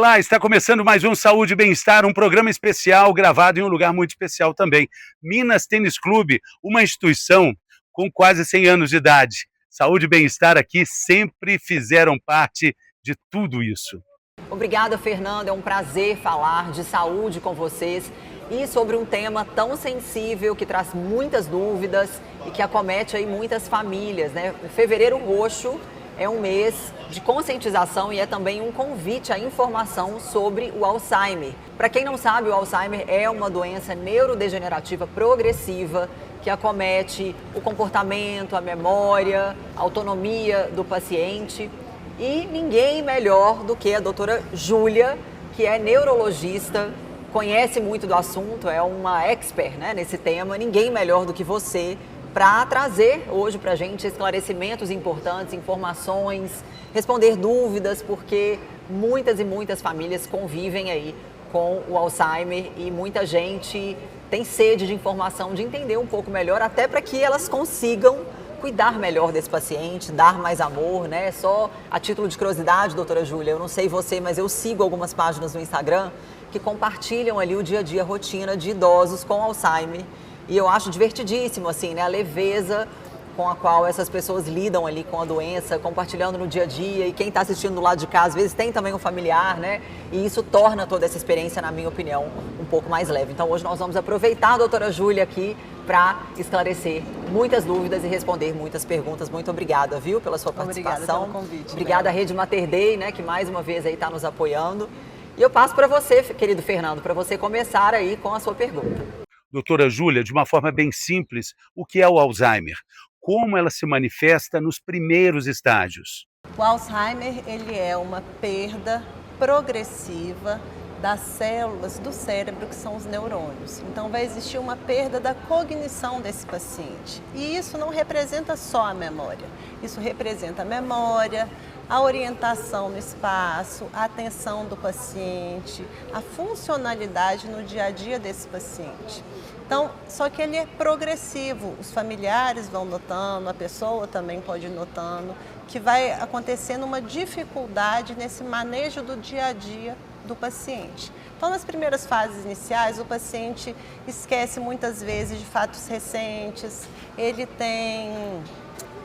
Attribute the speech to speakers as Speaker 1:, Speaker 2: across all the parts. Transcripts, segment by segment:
Speaker 1: Olá, está começando mais um Saúde e Bem-Estar, um programa especial gravado em um lugar muito especial também. Minas Tênis Clube, uma instituição com quase 100 anos de idade. Saúde e Bem-Estar aqui sempre fizeram parte de tudo isso.
Speaker 2: Obrigada, Fernando. É um prazer falar de saúde com vocês e sobre um tema tão sensível que traz muitas dúvidas e que acomete aí muitas famílias, né? O Fevereiro Roxo é um mês de conscientização e é também um convite à informação sobre o Alzheimer. Para quem não sabe, o Alzheimer é uma doença neurodegenerativa progressiva que acomete o comportamento, a memória, a autonomia do paciente. E ninguém melhor do que a doutora Júlia, que é neurologista, conhece muito do assunto, é uma expert, né, nesse tema. Ninguém melhor do que você para trazer hoje para a gente esclarecimentos importantes, informações, responder dúvidas, porque muitas e muitas famílias convivem aí com o Alzheimer e muita gente tem sede de informação, de entender um pouco melhor, até para que elas consigam cuidar melhor desse paciente, dar mais amor, né? Só a título de curiosidade, doutora Júlia, eu não sei você, mas eu sigo algumas páginas no Instagram que compartilham ali o dia a dia, a rotina de idosos com Alzheimer. E eu acho divertidíssimo, assim, né? A leveza com a qual essas pessoas lidam ali com a doença, compartilhando no dia a dia. E quem está assistindo do lado de cá, às vezes tem também um familiar, né? E isso torna toda essa experiência, na minha opinião, um pouco mais leve. Então hoje nós vamos aproveitar a doutora Júlia aqui para esclarecer muitas dúvidas e responder muitas perguntas. Muito obrigada, viu, pela sua participação.
Speaker 3: Obrigada pelo convite.
Speaker 2: Obrigada à Rede Mater Dei, né, que mais uma vez aí está nos apoiando. E eu passo para você, querido Fernando, para você começar aí com a sua pergunta.
Speaker 1: Doutora Júlia, de uma forma bem simples, o que é o Alzheimer? Como ela se manifesta nos primeiros estágios?
Speaker 3: O Alzheimer, ele é uma perda progressiva das células do cérebro, que são os neurônios. Então vai existir uma perda da cognição desse paciente. E isso não representa só a memória. Isso representa a memória, a orientação no espaço, a atenção do paciente, a funcionalidade no dia a dia desse paciente. Então, só que ele é progressivo, os familiares vão notando, a pessoa também pode ir notando, que vai acontecendo uma dificuldade nesse manejo do dia a dia do paciente. Então, nas primeiras fases iniciais, o paciente esquece muitas vezes de fatos recentes, ele tem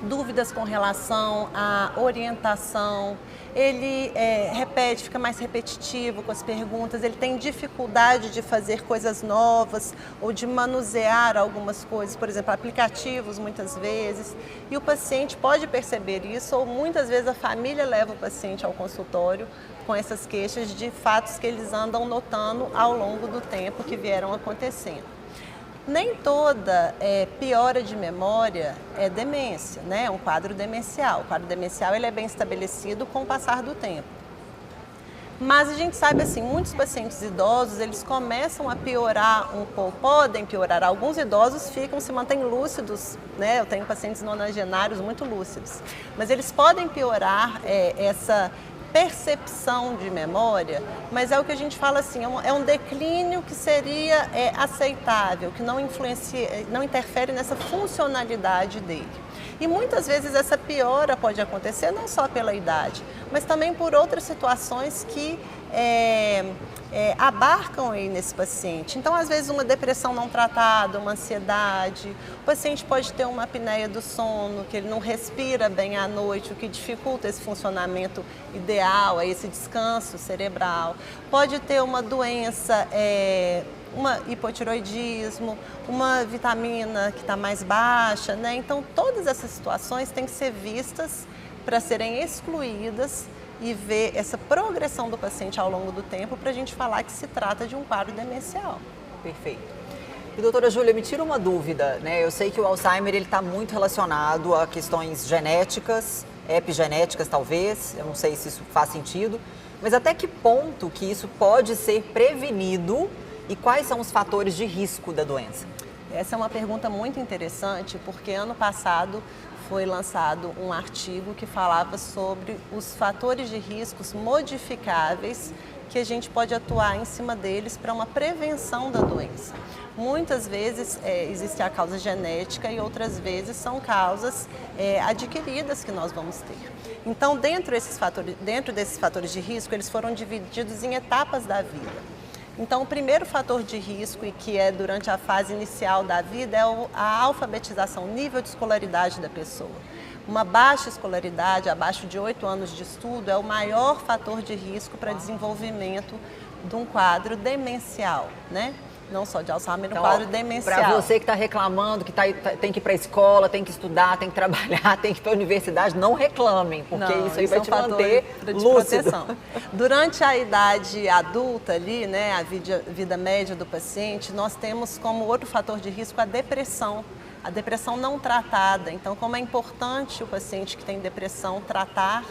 Speaker 3: dúvidas com relação à orientação, ele repete, fica mais repetitivo com as perguntas, ele tem dificuldade de fazer coisas novas ou de manusear algumas coisas, por exemplo, aplicativos muitas vezes, e o paciente pode perceber isso, ou muitas vezes a família leva o paciente ao consultório com essas queixas de fatos que eles andam notando ao longo do tempo que vieram acontecendo. Nem toda piora de memória é demência, né? É um quadro demencial. O quadro demencial ele é bem estabelecido com o passar do tempo. Mas a gente sabe assim, muitos pacientes idosos, eles começam a piorar um pouco, podem piorar. Alguns idosos se mantêm lúcidos, né? Eu tenho pacientes nonagenários muito lúcidos. Mas eles podem piorar essa percepção de memória, mas é o que a gente fala assim, é um declínio que seria aceitável, que não influencia, não interfere nessa funcionalidade dele. E muitas vezes essa piora pode acontecer não só pela idade, mas também por outras situações que abarcam aí nesse paciente. Então, às vezes, uma depressão não tratada, uma ansiedade, o paciente pode ter uma apneia do sono, que ele não respira bem à noite, o que dificulta esse funcionamento ideal, esse descanso cerebral. Pode ter uma doença, uma hipotiroidismo, uma vitamina que está mais baixa, né? Então, todas essas situações têm que ser vistas para serem excluídas e ver essa progressão do paciente ao longo do tempo para a gente falar que se trata de um quadro demencial.
Speaker 2: Perfeito. E doutora Júlia, me tira uma dúvida, né? Eu sei que o Alzheimer está muito relacionado a questões genéticas, epigenéticas talvez, eu não sei se isso faz sentido, mas até que ponto que isso pode ser prevenido e quais são os fatores de risco da doença?
Speaker 3: Essa é uma pergunta muito interessante, porque ano passado foi lançado um artigo que falava sobre os fatores de riscos modificáveis que a gente pode atuar em cima deles para uma prevenção da doença. Muitas vezes existe a causa genética e outras vezes são causas adquiridas que nós vamos ter. Então, dentro desses fatores de risco, eles foram divididos em etapas da vida. Então, o primeiro fator de risco, e que é durante a fase inicial da vida, é a alfabetização, o nível de escolaridade da pessoa. Uma baixa escolaridade, abaixo de 8 anos de estudo, é o maior fator de risco para desenvolvimento de um quadro demencial, né? Não só de Alzheimer, um quadro demencial.
Speaker 2: Para você que está reclamando, que tem que ir para a escola, tem que estudar, tem que trabalhar, tem que ir para a universidade, não reclamem, porque
Speaker 3: não,
Speaker 2: isso aí vai te manter lúcido.
Speaker 3: Proteção. Durante a idade adulta ali, né, a vida média do paciente, nós temos como outro fator de risco a depressão não tratada. Então, como é importante o paciente que tem depressão tratar.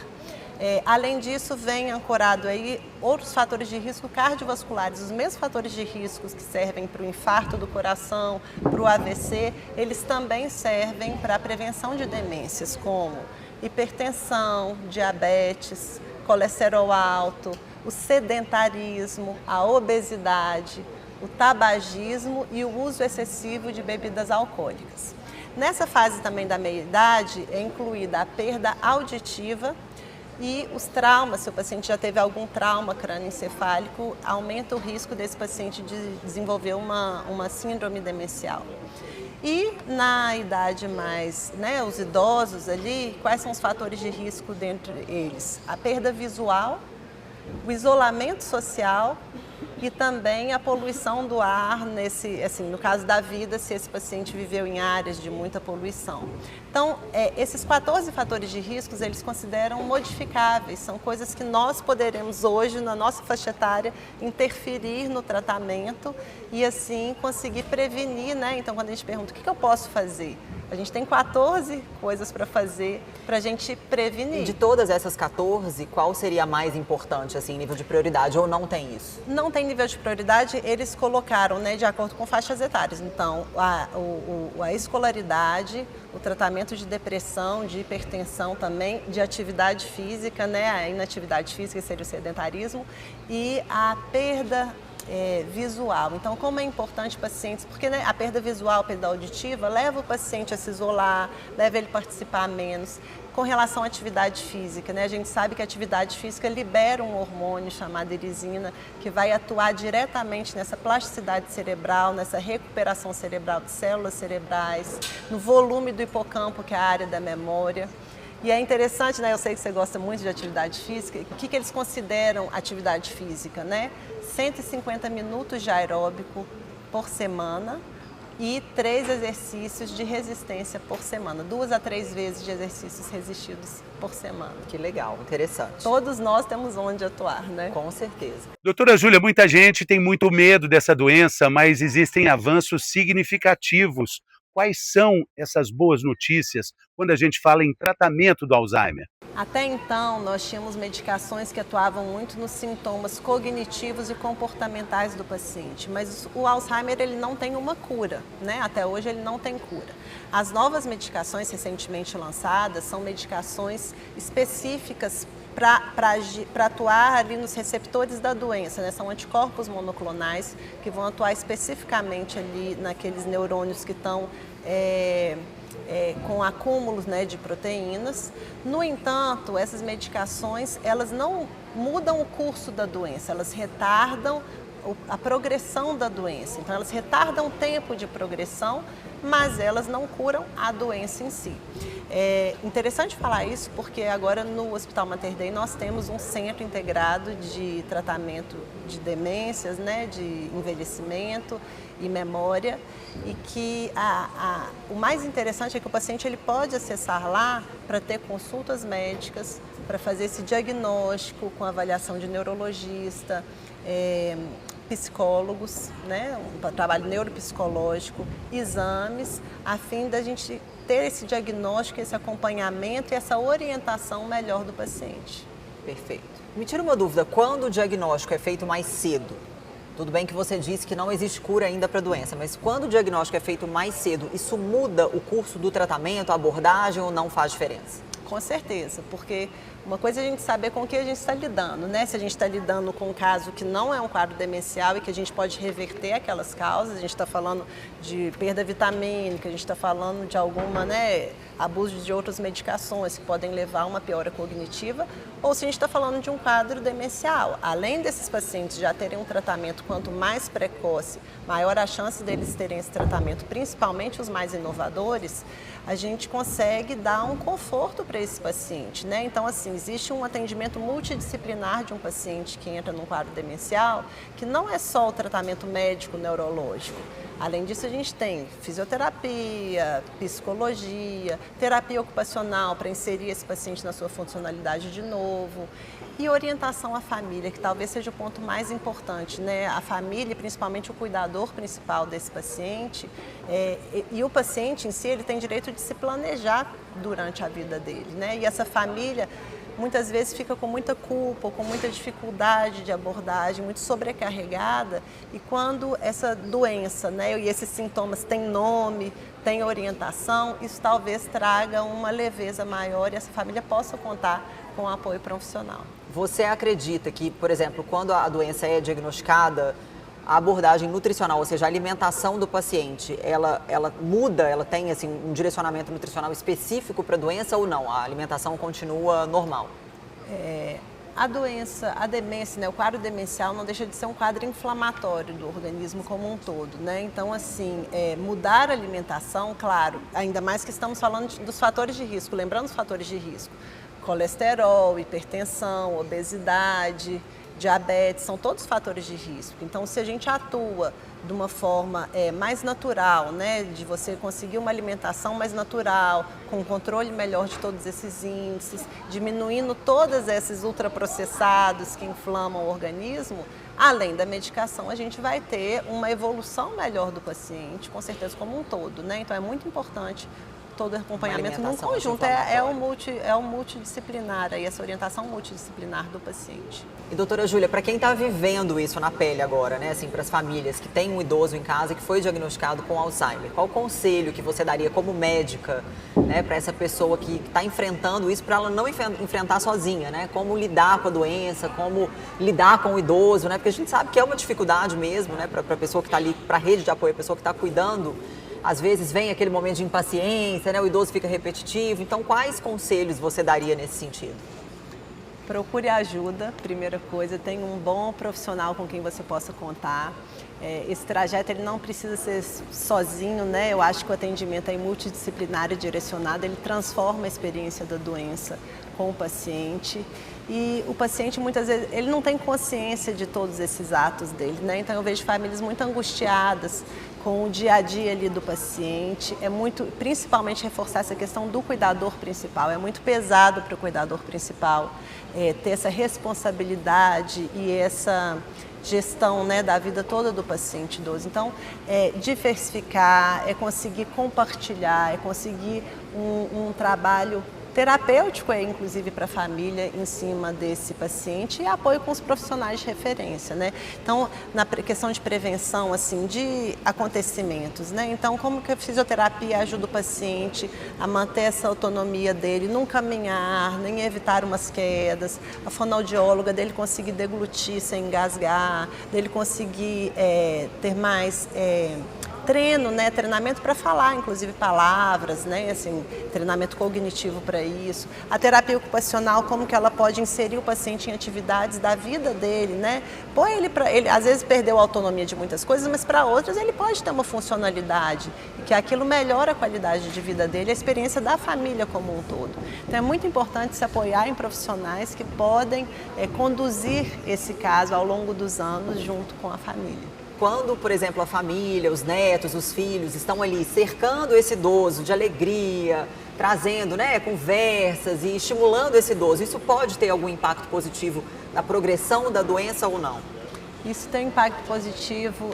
Speaker 3: Além disso, vem ancorado aí outros fatores de risco cardiovasculares. Os mesmos fatores de risco que servem para o infarto do coração, para o AVC, eles também servem para a prevenção de demências, como hipertensão, diabetes, colesterol alto, o sedentarismo, a obesidade, o tabagismo e o uso excessivo de bebidas alcoólicas. Nessa fase também da meia-idade é incluída a perda auditiva e os traumas. Se o paciente já teve algum trauma crânioencefálico, aumenta o risco desse paciente de desenvolver uma síndrome demencial. E na idade mais, né, os idosos ali, quais são os fatores de risco dentre eles? A perda visual, o isolamento social e também a poluição do ar, no caso da vida, se esse paciente viveu em áreas de muita poluição. Então, esses 14 fatores de riscos, eles consideram modificáveis, são coisas que nós poderemos hoje, na nossa faixa etária, interferir no tratamento e assim conseguir prevenir, né? Então, quando a gente pergunta o que eu posso fazer, a gente tem 14 coisas para fazer para a gente prevenir.
Speaker 2: E de todas essas 14, qual seria a mais importante, assim, nível de prioridade, ou não tem isso?
Speaker 3: Não tem nível de prioridade, eles colocaram, né, de acordo com faixas etárias. Então, a escolaridade, o tratamento de depressão, de hipertensão também, de atividade física, né, a inatividade física seria o sedentarismo, e a perda visual. Então, como é importante pacientes, porque né, a perda visual, a perda auditiva, leva o paciente a se isolar, leva ele a participar menos. Com relação à atividade física, né, a gente sabe que a atividade física libera um hormônio chamado irisina, que vai atuar diretamente nessa plasticidade cerebral, nessa recuperação cerebral de células cerebrais, no volume do hipocampo, que é a área da memória. E é interessante, né, eu sei que você gosta muito de atividade física, o que eles consideram atividade física, né? 150 minutos de aeróbico por semana e 3 exercícios de resistência por semana, 2 a 3 vezes de exercícios resistidos por semana.
Speaker 2: Que legal, interessante.
Speaker 3: Todos nós temos onde atuar, né?
Speaker 2: Com certeza.
Speaker 1: Doutora Júlia, muita gente tem muito medo dessa doença, mas existem avanços significativos. Quais são essas boas notícias quando a gente fala em tratamento do Alzheimer?
Speaker 3: Até então, nós tínhamos medicações que atuavam muito nos sintomas cognitivos e comportamentais do paciente, mas o Alzheimer ele não tem uma cura, né? Até hoje ele não tem cura. As novas medicações recentemente lançadas são medicações específicas para atuar ali nos receptores da doença, né? São anticorpos monoclonais que vão atuar especificamente ali naqueles neurônios que estão com acúmulos, né, de proteínas. No entanto, essas medicações elas não mudam o curso da doença, elas retardam a progressão da doença. Então, elas retardam o tempo de progressão, mas elas não curam a doença em si. É interessante falar isso porque agora no Hospital Mater Dei nós temos um centro integrado de tratamento de demências, né, de envelhecimento e memória, e que o mais interessante é que o paciente ele pode acessar lá para ter consultas médicas, para fazer esse diagnóstico com avaliação de neurologista, psicólogos, né, um trabalho neuropsicológico, exames, a fim da gente ter esse diagnóstico, esse acompanhamento e essa orientação melhor do paciente.
Speaker 2: Perfeito. Me tira uma dúvida, quando o diagnóstico é feito mais cedo? Tudo bem que você disse que não existe cura ainda para a doença, mas quando o diagnóstico é feito mais cedo, isso muda o curso do tratamento, a abordagem ou não faz diferença?
Speaker 3: com certeza, porque uma coisa é a gente saber com o que a gente está lidando, né? Se a gente está lidando com um caso que não é um quadro demencial e que a gente pode reverter aquelas causas, a gente está falando de perda vitamínica, a gente está falando de alguma, né, abuso de outras medicações que podem levar a uma piora cognitiva, ou se a gente está falando de um quadro demencial. Além desses pacientes já terem um tratamento quanto mais precoce, maior a chance deles terem esse tratamento, principalmente os mais inovadores, a gente consegue dar um conforto para esse paciente, né? Então, assim, existe um atendimento multidisciplinar de um paciente que entra num quadro demencial, que não é só o tratamento médico neurológico. Além disso, a gente tem fisioterapia, psicologia, terapia ocupacional para inserir esse paciente na sua funcionalidade de novo e orientação à família, que talvez seja o ponto mais importante, né? A família, e principalmente o cuidador principal desse paciente, e o paciente em si, ele tem direito de se planejar durante a vida dele, né? E essa família muitas vezes fica com muita culpa, com muita dificuldade de abordagem, muito sobrecarregada, e quando essa doença, né, e esses sintomas têm nome, têm orientação, isso talvez traga uma leveza maior e essa família possa contar com apoio profissional.
Speaker 2: Você acredita que, por exemplo, quando a doença é diagnosticada, a abordagem nutricional, ou seja, a alimentação do paciente, ela muda, ela tem assim, um direcionamento nutricional específico para a doença ou não? A alimentação continua normal?
Speaker 3: A doença, a demência, né, o quadro demencial não deixa de ser um quadro inflamatório do organismo como um todo, né? Então, assim, mudar a alimentação, claro, ainda mais que estamos falando dos fatores de risco, lembrando os fatores de risco, colesterol, hipertensão, obesidade, diabetes, são todos fatores de risco. Então, se a gente atua de uma forma mais natural, né, de você conseguir uma alimentação mais natural, com um controle melhor de todos esses índices, diminuindo todos esses ultraprocessados que inflamam o organismo, além da medicação, a gente vai ter uma evolução melhor do paciente, com certeza como um todo, né? Então, é muito importante todo acompanhamento num conjunto, é o multidisciplinar, aí, essa orientação multidisciplinar do paciente.
Speaker 2: E doutora Júlia, para quem está vivendo isso na pele agora, né, assim, para as famílias que têm um idoso em casa que foi diagnosticado com Alzheimer, qual o conselho que você daria como médica, né, para essa pessoa que está enfrentando isso, para ela não enfrentar sozinha, né? Como lidar com a doença, como lidar com o idoso, né? Porque a gente sabe que é uma dificuldade mesmo, né, para a pessoa que está ali, para a rede de apoio, a pessoa que está cuidando. Às vezes vem aquele momento de impaciência, né? O idoso fica repetitivo. Então, quais conselhos você daria nesse sentido?
Speaker 3: Procure ajuda, primeira coisa, tenha um bom profissional com quem você possa contar. Esse trajeto ele não precisa ser sozinho, né? Eu acho que o atendimento é multidisciplinar e direcionado, ele transforma a experiência da doença com o paciente. E o paciente, muitas vezes, ele não tem consciência de todos esses atos dele, né? Então, eu vejo famílias muito angustiadas com o dia a dia ali do paciente. É muito, principalmente, reforçar essa questão do cuidador principal. É muito pesado para o cuidador principal ter essa responsabilidade e essa gestão, né, da vida toda do paciente idoso. Então, diversificar, conseguir compartilhar, conseguir um trabalho terapêutico, inclusive para a família, em cima desse paciente, e apoio com os profissionais de referência, né? Então, na questão de prevenção, assim, de acontecimentos, né? Então, como que a fisioterapia ajuda o paciente a manter essa autonomia dele, não caminhar, nem evitar umas quedas, a fonoaudióloga dele conseguir deglutir sem engasgar, dele conseguir ter mais treino, né, treinamento para falar, inclusive palavras, né, assim, treinamento cognitivo para isso. A terapia ocupacional, como que ela pode inserir o paciente em atividades da vida dele, né? Põe ele às vezes perdeu a autonomia de muitas coisas, mas para outras ele pode ter uma funcionalidade e que aquilo melhora a qualidade de vida dele, a experiência da família como um todo. Então é muito importante se apoiar em profissionais que podem conduzir esse caso ao longo dos anos junto com a família.
Speaker 2: Quando, por exemplo, a família, os netos, os filhos estão ali cercando esse idoso de alegria, trazendo, né, conversas e estimulando esse idoso, isso pode ter algum impacto positivo na progressão da doença ou não?
Speaker 3: Isso tem um impacto positivo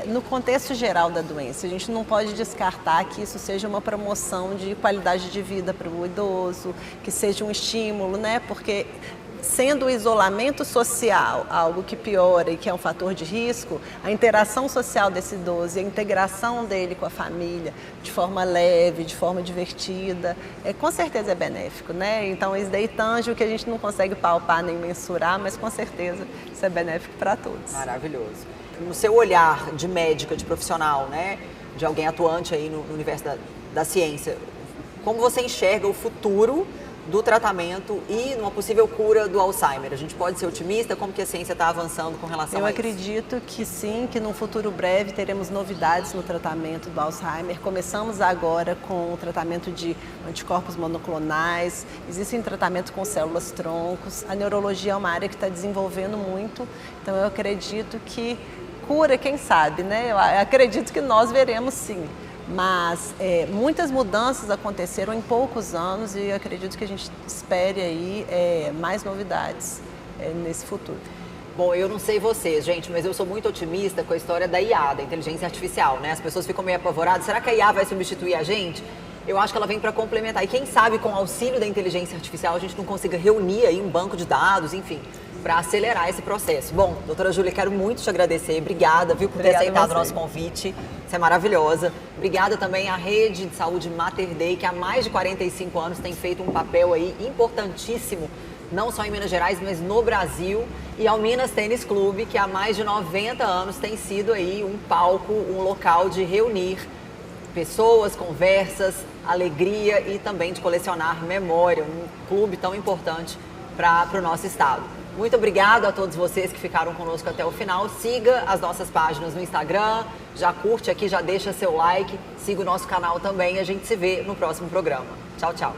Speaker 3: no contexto geral da doença. A gente não pode descartar que isso seja uma promoção de qualidade de vida para o idoso, que seja um estímulo, né? Porque sendo o isolamento social algo que piora e que é um fator de risco, a interação social desse idoso e a integração dele com a família de forma leve, de forma divertida, com certeza é benéfico, né? Então isso daí tange o que a gente não consegue palpar nem mensurar, mas com certeza isso é benéfico para todos.
Speaker 2: Maravilhoso. No seu olhar de médica, de profissional, né, de alguém atuante aí no universo da ciência, como você enxerga o futuro do tratamento e numa possível cura do Alzheimer? A gente pode ser otimista? Como que a ciência está avançando com relação a isso?
Speaker 3: Eu acredito que sim, que num futuro breve teremos novidades no tratamento do Alzheimer. Começamos agora com o tratamento de anticorpos monoclonais, existem tratamento com células troncos, a neurologia é uma área que está desenvolvendo muito, então eu acredito que cura, quem sabe, né? Eu acredito que nós veremos sim. Mas muitas mudanças aconteceram em poucos anos e eu acredito que a gente espere aí mais novidades nesse futuro.
Speaker 2: Bom, eu não sei vocês, gente, mas eu sou muito otimista com a história da IA, da inteligência artificial, né? As pessoas ficam meio apavoradas. Será que a IA vai substituir a gente? Eu acho que ela vem para complementar. E quem sabe com o auxílio da inteligência artificial a gente não consiga reunir aí um banco de dados, enfim, para acelerar esse processo. Bom, doutora Júlia, quero muito te agradecer. Obrigada, viu, por ter aceitado o nosso convite. Você é maravilhosa. Obrigada também à Rede de Saúde Mater Dei, que há mais de 45 anos tem feito um papel aí importantíssimo, não só em Minas Gerais, mas no Brasil. E ao Minas Tênis Clube, que há mais de 90 anos tem sido aí um palco, um local de reunir pessoas, conversas, alegria e também de colecionar memória. Um clube tão importante para o nosso estado. Muito obrigada a todos vocês que ficaram conosco até o final. Siga as nossas páginas no Instagram, já curte aqui, já deixa seu like, siga o nosso canal também e a gente se vê no próximo programa. Tchau, tchau.